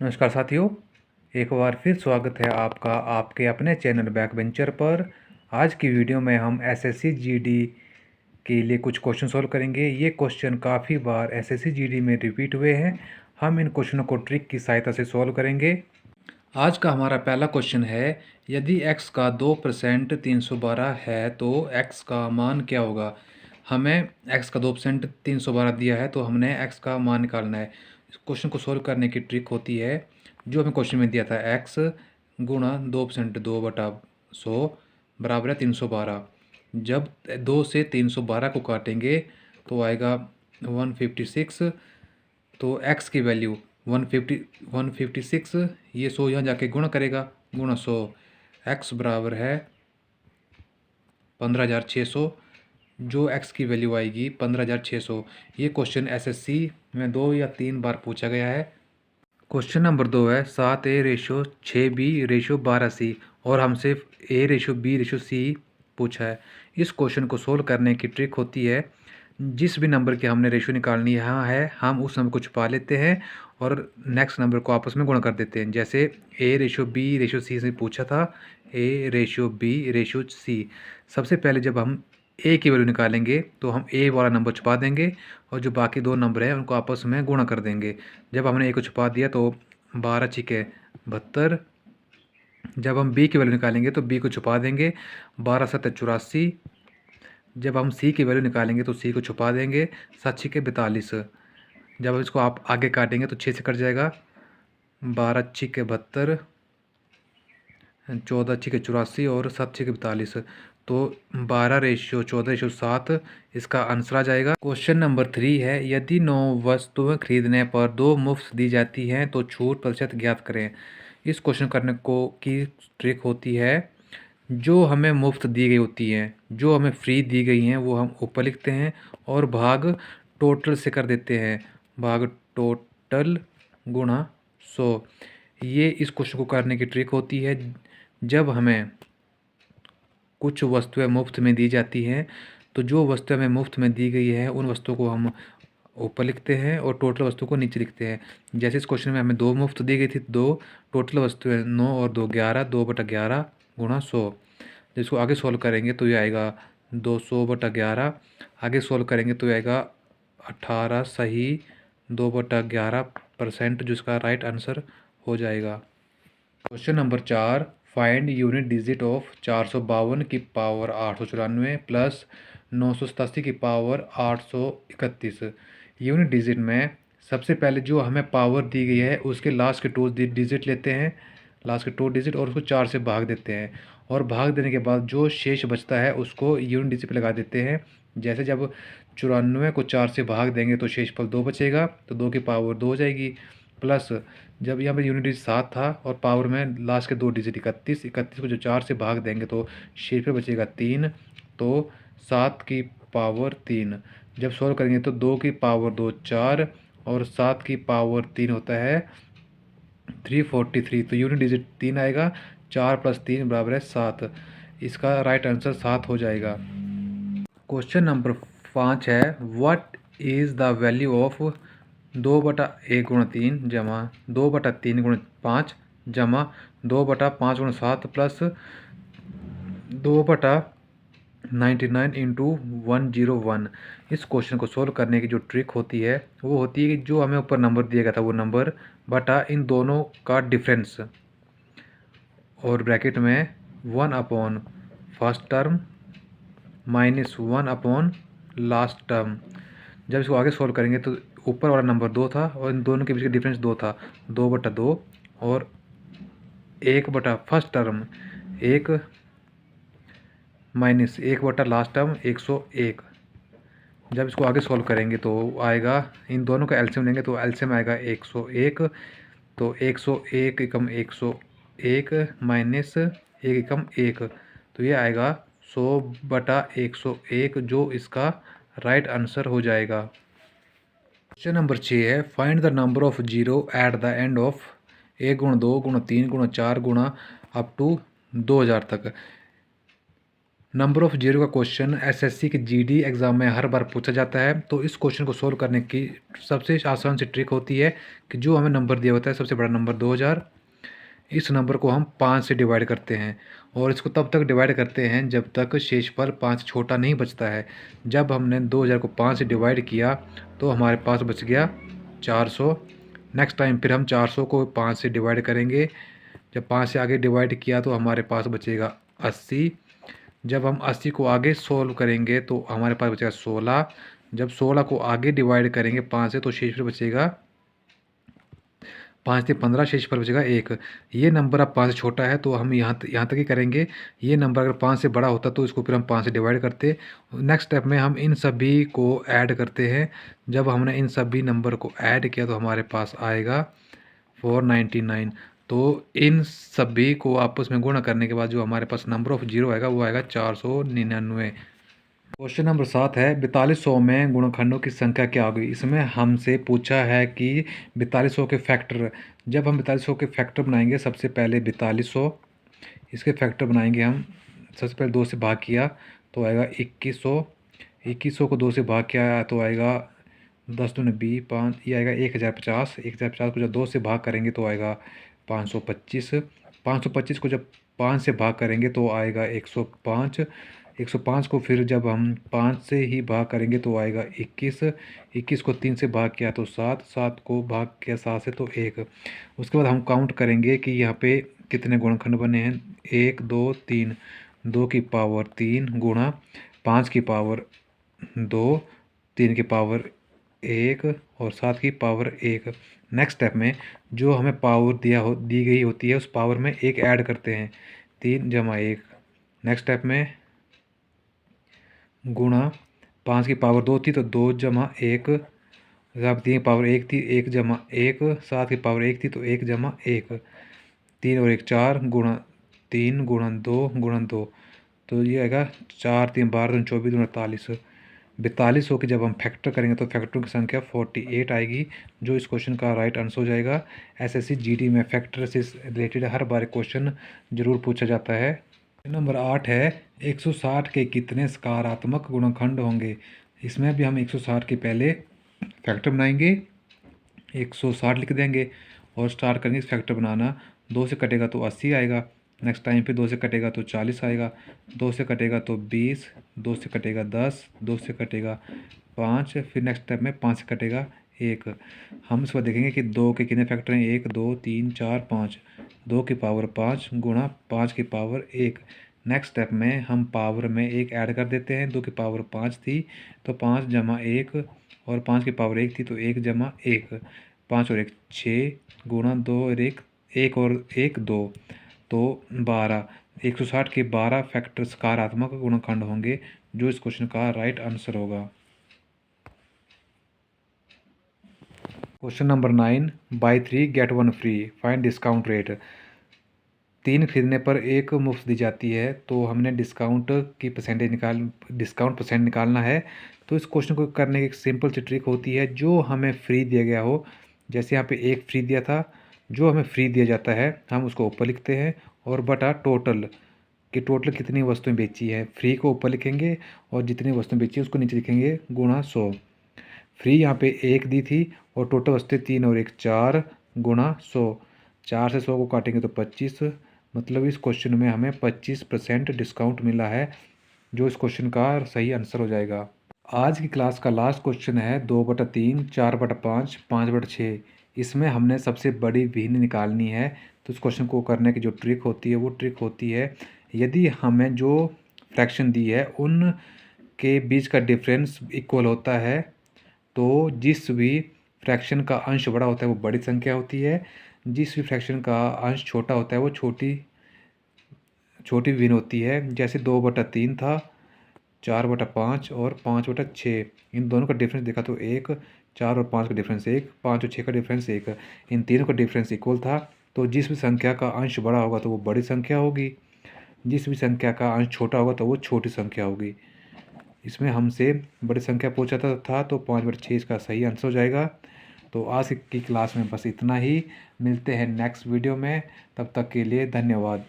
नमस्कार साथियों, एक बार फिर स्वागत है आपका आपके अपने चैनल बैक वेंचर पर। आज की वीडियो में हम एसएससी जीडी के लिए कुछ क्वेश्चन सॉल्व करेंगे। ये क्वेश्चन काफ़ी बार एसएससी जीडी में रिपीट हुए हैं। हम इन क्वेश्चनों को ट्रिक की सहायता से सॉल्व करेंगे। आज का हमारा पहला क्वेश्चन है, यदि x का 2% 312 है तो x का मान क्या होगा। हमें x का 2% 312 दिया है तो हमने x का मान निकालना है। इस क्वेश्चन को सोल्व करने की ट्रिक होती है, जो हमें क्वेश्चन में दिया था x गुणा 2% 2/100 बराबर है 312। जब 2 से 312 को काटेंगे तो आएगा 156। तो x की वैल्यू 156, ये 100 यहाँ जाके गुणा करेगा, गुणा 100, x बराबर है 15,600। जो x की वैल्यू आएगी 15,600। ये क्वेश्चन एसएससी में 2 या 3 बार पूछा गया है। क्वेश्चन नंबर 2 है 7a/6b/12c और हमसे a/b/c पूछा है। इस क्वेश्चन को सोल्व करने की ट्रिक होती है, जिस भी नंबर की हमने रेशियो निकालनी यहाँ है हम उस नंबर को छुपा लेते हैं और नेक्स्ट नंबर को आपस में गुणा कर देते हैं। जैसे a/b/c से पूछा था, a/b/c। सबसे पहले जब हम ए की वैल्यू निकालेंगे तो हम ए वाला नंबर छुपा देंगे और जो बाकी दो नंबर हैं उनको आपस में गुणा कर देंगे। जब हमने ए को छुपा दिया तो 12×6 = 72। जब हम बी की वैल्यू निकालेंगे तो बी को छुपा देंगे, 12×7 = 84। जब हम सी की वैल्यू निकालेंगे तो सी को छुपा देंगे, 7×6 = 42। जब हम इसको आप आगे काटेंगे तो 6 से कट जाएगा, 12×6 = 72, 14×6 = 84 और 7×6 = 42। तो 12/14/7 इसका आंसर आ जाएगा। क्वेश्चन नंबर 3 है, यदि 9 वस्तुएं खरीदने पर 2 मुफ्त दी जाती हैं तो छूट प्रतिशत ज्ञात करें। इस क्वेश्चन करने को की ट्रिक होती है, जो हमें मुफ्त दी गई होती हैं, जो हमें फ्री दी गई हैं, वो हम ऊपर लिखते हैं और भाग टोटल से कर देते हैं, भाग टोटल गुणा 100। ये इस क्वेश्चन को करने की ट्रिक होती है। जब हमें कुछ वस्तुएं मुफ्त में दी जाती हैं तो जो वस्तु हमें मुफ्त में दी गई है उन वस्तुओं को हम ऊपर लिखते हैं और टोटल वस्तु को नीचे लिखते हैं। जैसे इस क्वेश्चन में हमें 2 मुफ्त दी गई थी, 2 टोटल वस्तुएं 9 और 2 11, 2/11 गुणा 100। जिसको आगे सॉल्व करेंगे तो ये आएगा 200/11। आगे सॉल्व करेंगे तो ये आएगा 18 सही 2/11%, जिसका राइट आंसर हो जाएगा। Question number 4, find unit digit of 452 की पावर 894 प्लस 987 की पावर 831। यूनिट डिजिट में सबसे पहले जो हमें पावर दी गई है उसके लास्ट के 2 डिजिट लेते हैं, लास्ट के 2 डिजिट, और उसको 4 से भाग देते हैं और भाग देने के बाद जो शेष बचता है उसको यूनिट डिजिट पे लगा देते हैं। जैसे जब 94 को 4 से भाग देंगे तो शेषफल 2 बचेगा, तो 2 की पावर 2 हो जाएगी। प्लस जब यहाँ पर यूनिट डिजिट 7 था और पावर में लास्ट के 2 डिजिट 31 को जो 4 से भाग देंगे तो शेष बचेगा 3, तो 7 की पावर 3। जब सॉल्व करेंगे तो 2 की पावर 2 4 और 7 की पावर 3 होता है 343। तो यूनिट डिजिट 3 आएगा, 4 + 3 = 7। इसका राइट आंसर 7 हो जाएगा। क्वेश्चन नंबर 5 है, what is the value of 2/1 × 3 2/3 × 5 2/5 × 7 plus 2/99 × 101। इस क्वेश्चन को सोल्व करने की जो ट्रिक होती है वो होती है कि जो हमें ऊपर नंबर दिया गया था वो नंबर बटा इन दोनों का डिफरेंस और ब्रैकेट में 1 first term minus 1 last term. जब इसको आगे सॉल्व करेंगे तो ऊपर वाला नंबर 2 था और इन दोनों के बीच का डिफरेंस 2 था, 2/2 और 1 first term 1 minus 1 last term 101। जब इसको आगे सॉल्व करेंगे तो आएगा, इन दोनों का एलसीएम लेंगे तो एलसीएम आएगा 101। तो 101 = 101 माइनस 1 = 1, तो ये आएगा 100/101, जो इसका राइट आंसर हो जाएगा। क्वेश्चन नंबर 6 है, find the number of zero at the end of 1 × 2 × 3 × 4 × up to 2000 तक। नंबर ऑफ जीरो का क्वेश्चन एसएससी के जीडी एग्ज़ाम में हर बार पूछा जाता है। तो इस क्वेश्चन को सोल्व करने की सबसे आसान सी ट्रिक होती है कि जो हमें नंबर दिया होता है सबसे बड़ा नंबर 2000, इस नंबर को हम 5 से डिवाइड करते हैं और इसको तब तक डिवाइड करते हैं जब तक शेषफल 5 छोटा नहीं बचता है। जब हमने 2000 को 5 से डिवाइड किया तो हमारे पास बच गया 400। नेक्स्ट टाइम फिर हम 400 को 5 से डिवाइड करेंगे। जब 5 से आगे डिवाइड किया तो हमारे पास बचेगा 80। जब हम 80 को आगे सोल्व करेंगे तो हमारे पास बचेगा 16। जब 16 को आगे डिवाइड करेंगे 5 से तो शेषफल बचेगा 5 से 15, शेषफल बचेगा 1। ये नंबर अब 5 से छोटा है तो हम यहाँ तक ही करेंगे। ये नंबर अगर 5 से बड़ा होता तो इसको फिर हम 5 से डिवाइड करते। नेक्स्ट स्टेप में हम इन सभी को ऐड करते हैं। जब हमने इन सभी नंबर को ऐड किया तो हमारे पास आएगा 499। तो इन सभी को आपस में गुणा करने के बाद जो हमारे पास नंबर ऑफ जीरो आएगा वो आएगा 499। क्वेश्चन नंबर 7 है 4200 में गुणनखंडों की संख्या क्या होगी। इसमें हमसे पूछा है कि 4200 के फैक्टर। जब हम 4200 के फैक्टर बनाएंगे सबसे पहले 4200 इसके फैक्टर बनाएंगे हम। सबसे पहले 2 से भाग किया तो आएगा 2100। 2100 को 2 से भाग किया तो आएगा 10 दूनी 20, 5, ये आएगा 1050। 1050 को जब 2 से भाग करेंगे तो आएगा 525। 525 को जब 5 से भाग करेंगे तो आएगा 105। 105 को फिर जब हम 5 से ही भाग करेंगे तो आएगा 21। 21 को 3 से भाग किया तो 7। 7 को भाग किया 7 से तो 1। उसके बाद हम काउंट करेंगे कि यहाँ पे कितने गुणनखंड बने हैं। 1 2 3, 2 की पावर 3 गुणा 5 की पावर 2, 3 की पावर 1 और 7 की पावर 1। नेक्स्ट स्टेप में जो हमें पावर दी गई होती है उस पावर में 1 ऐड करते हैं। 3 जमा 1। नेक्स्ट स्टेप में गुणा 5 की पावर 2 थी तो 2 जमा 1। 3 की पावर 1 थी 1 जमा 1। 7 की पावर 1 थी तो 1 जमा 1। 3 और 1 4 गुणा 3 गुणा 2 गुणा 2। तो ये आएगा 4 3 12 24 48। 4200 की जब हम फैक्टर करेंगे तो फैक्टरों की संख्या 48 आएगी जो इस क्वेश्चन का राइट आंसर हो जाएगा। एसएससी जीडी में फैक्टर से रिलेटेड हर बार क्वेश्चन जरूर पूछा जाता है। नंबर 8 है 160 के कितने सकारात्मक गुणनखंड होंगे। इसमें भी हम 160 के पहले फैक्टर बनाएंगे, 160 लिख देंगे और स्टार्ट करेंगे इस फैक्टर बनाना। 2 से कटेगा तो 80 आएगा। नेक्स्ट टाइम पे 2 से कटेगा तो 40 आएगा। 2 से कटेगा तो 20, 2 से कटेगा 10, 2 से कटेगा 5, फिर नेक्स्ट स्टेप में 5 से कटेगा 1। हम इसको देखेंगे कि 2 के कितने फैक्टर हैं। 1 2 3 4 5। 2 की पावर 5 गुणा 5 की पावर 1। नेक्स्ट स्टेप में हम पावर में 1 ऐड कर देते हैं। 2 की पावर 5 थी तो 5 जमा 1 और 5 की पावर 1 थी तो 1 जमा 1। 5 और 1 6 गुणा 2 और 1 और 1 2 तो 12। 160 के 12 फैक्टर सकारात्मक गुणनखंड होंगे जो इस क्वेश्चन का राइट आंसर होगा। Question number 9 buy 3 get 1 free find discount rate. 3 खरीदने पर 1 मुफ्त दी जाती है तो हमने डिस्काउंट परसेंट निकालना है। तो इस क्वेश्चन को करने की एक सिंपल सी ट्रिक होती है। जो हमें फ्री दिया गया हो, जैसे यहाँ पे 1 फ्री दिया था, जो हमें फ्री दिया जाता है हम उसको ऊपर लिखते हैं और बटा टोटल कि टोटल कितनी वस्तुएं बेची है। फ्री को ऊपर लिखेंगे और जितनी वस्तुएं बेची है उसको नीचे लिखेंगे गुणा 100। फ्री यहाँ पे 1 दी थी और टोटल वस्तुएं 3 और 1 4 गुणा 100। 4 से 100 को काटेंगे तो 25। मतलब इस क्वेश्चन में हमें 25% डिस्काउंट मिला है जो इस क्वेश्चन का सही आंसर हो जाएगा। आज की क्लास का लास्ट क्वेश्चन है 2/3, 4/5, 5/6। इसमें हमने सबसे बड़ी भिन्न निकालनी है। तो इस क्वेश्चन को करने की जो ट्रिक होती है वो ट्रिक होती है, यदि हमें जो फ्रैक्शन दी है उन के बीच का डिफरेंस इक्वल होता है तो जिस भी फ्रैक्शन का अंश बड़ा होता है वो बड़ी संख्या होती है, जिस भी फ्रैक्शन का अंश छोटा होता है वो छोटी भिन्न होती है। जैसे 2/3 था, 4/5 और 5/6। इन दोनों का डिफरेंस देखा तो 1, 4 और 5 का डिफरेंस 1, 5 और 6 का डिफरेंस 1। इन तीनों का डिफरेंस इक्वल था तो जिस भी संख्या का अंश बड़ा होगा तो वो बड़ी संख्या होगी, जिस भी संख्या का अंश छोटा होगा तो वो छोटी संख्या होगी। इसमें हमसे बड़ी संख्या पूछा था तो 5/6 इसका सही आंसर हो जाएगा। तो आज की क्लास में बस इतना ही। मिलते हैं नेक्स्ट वीडियो में, तब तक के लिए धन्यवाद।